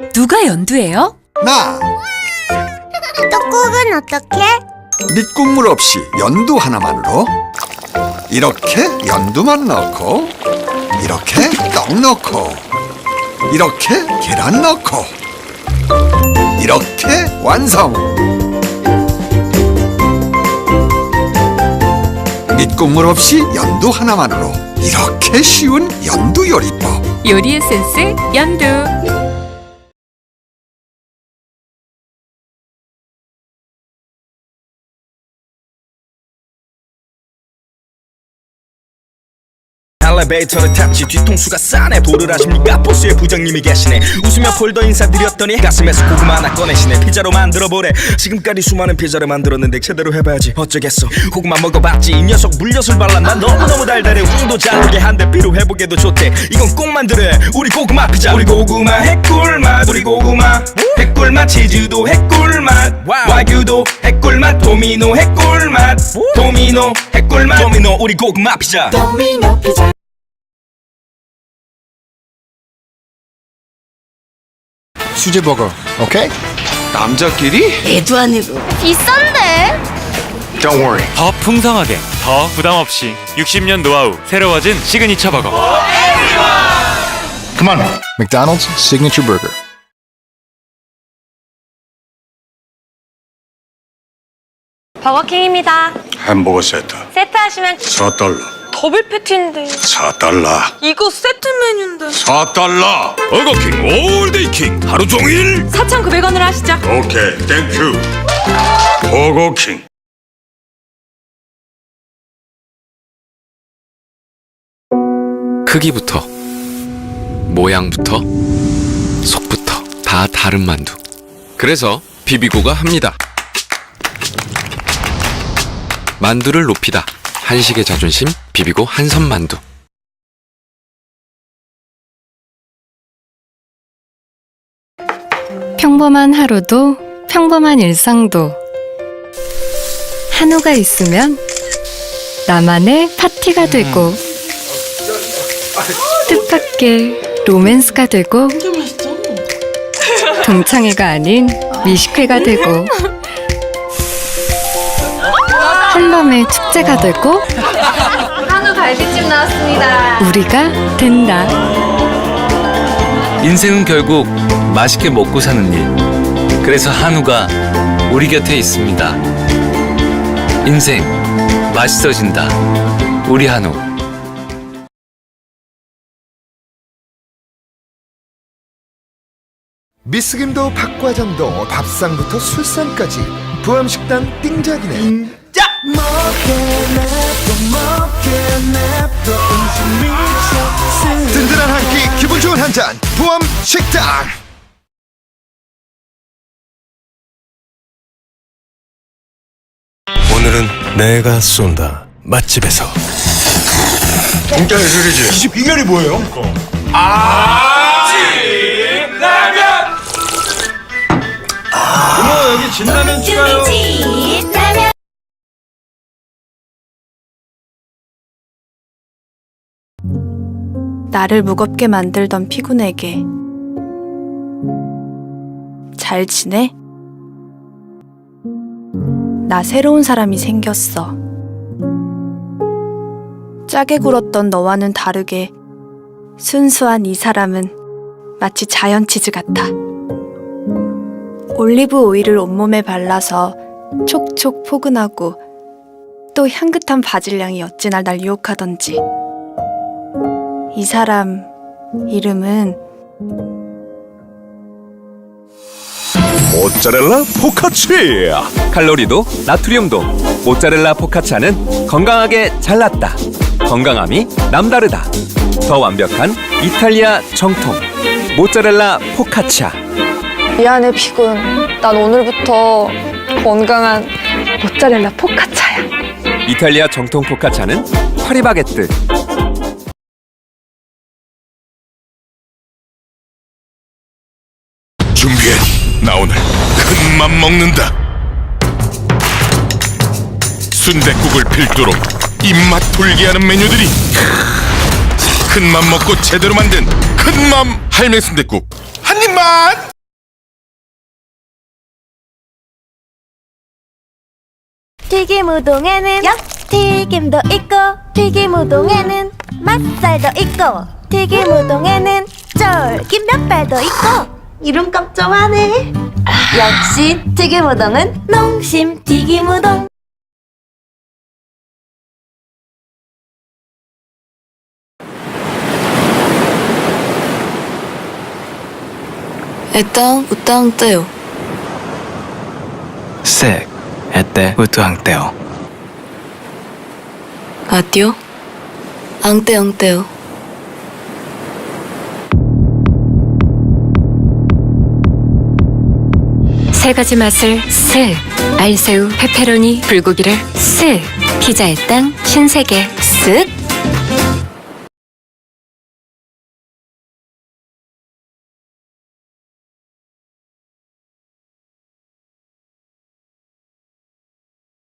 누가 연두예요? 나 떡국은 어떻게? 밑국물 없이 연두 하나만으로. 이렇게 연두만 넣고, 이렇게 떡 넣고, 이렇게 계란 넣고, 이렇게 완성. 밑국물 없이 연두 하나만으로 이렇게 쉬운 연두 요리법. 요리의 센스 연두. 엘리베이터를 탔지 뒤통수가 싸네. 도를 아십니까? 보스의 부장님이 계시네. 웃으며 폴더 인사드렸더니 가슴에서 고구마 하나 꺼내시네. 피자로 만들어보래. 지금까지 수많은 피자를 만들었는데 제대로 해봐야지 어쩌겠어. 고구마 먹어봤지. 이 녀석 물엿을 발랐나? 너무너무 달달해. 운도 잘 되게 한데 피로 회복에도 좋대. 이건 꼭 만들어야 우리 고구마 피자. 우리 고구마 핵꿀맛. 우리 고구마 핵꿀맛. 치즈도 핵꿀맛. 와규도 핵꿀맛. 도미노 핵꿀맛. 도미노 핵꿀맛. 도미노 우리 고구마 피자. 도미노 피자. 수제버거, 오케이? 남자끼리? 애도 아니고 비싼데? Don't worry. 더 풍성하게, 더 부담 없이 60년 노하우 새로워진 시그니처 버거. Come on. McDonald's signature burger. 버거킹입니다. 햄버거 세트 세트하시면 4달러. 더블 패티인데 4달러. 이거 세트 메뉴인데 4달러. 버거킹 올데이킹 하루 종일 4,900원으로 하시죠. 오케이, 땡큐. 버거킹. 크기부터 모양부터 속부터 다 다른 만두. 그래서 비비고가 합니다. 만두를 높이다. 한식의 자존심 비비고 한선만두. 평범한 하루도 평범한 일상도 한우가 있으면 나만의 파티가 되고 뜻밖의 로맨스가 되고 동창회가 아닌 미식회가 되고 한밤의 축제가 되고 한우 갈비찜 나왔습니다. 우리가 된다. 인생은 결국 맛있게 먹고 사는 일. 그래서 한우가 우리 곁에 있습니다. 인생 맛있어진다. 우리 한우. 미스김도 박과장도 밥상부터 술상까지 부암식당 띵작이네. 든든한 한 끼 기분 좋은 한 잔 부암식당. 오늘은 내가 쏜다. 맛집에서. 진짜 예술이지. 이 집 비결이 뭐예요? 여기 진라면 추가요. 나를 무겁게 만들던 피곤에게 잘 지내? 나 새로운 사람이 생겼어. 짜게 굴었던 너와는 다르게 순수한 이 사람은 마치 자연 치즈 같아. 올리브 오일을 온몸에 발라서 촉촉 포근하고 또 향긋한 바질향이 어찌나 날 유혹하던지. 이 사람 이름은 모짜렐라 포카치아. 칼로리도 나트륨도 모짜렐라 포카치아는 건강하게 잘났다. 건강함이 남다르다. 더 완벽한 이탈리아 정통 모짜렐라 포카치아. 미안해 피군. 난 오늘부터 건강한 모짜렐라 포카차야. 이탈리아 정통 포카치아는 파리바게뜨. 준비해. 나 오늘 큰맘 먹는다. 순댓국을 필두로 입맛 돌게 하는 메뉴들이. 큰맘 먹고 제대로 만든 큰맘 할매 순댓국. 한 입 맛. 튀김 우동에는 튀김도 있고 튀김 우동에는 맛살도 있고 튀김 우동에는 쫄깃 면발도 있고 이름값 좀 하네. 역시 튀김 우동은 농심 튀김 우동. 애땅 우땅 떼요. 색 에떼 우뚜항떼요. 아띠요? 앙떼. 세 가지 맛을 스 알새우, 페페로니, 불고기를 스 피자의 땅 신세계 쓱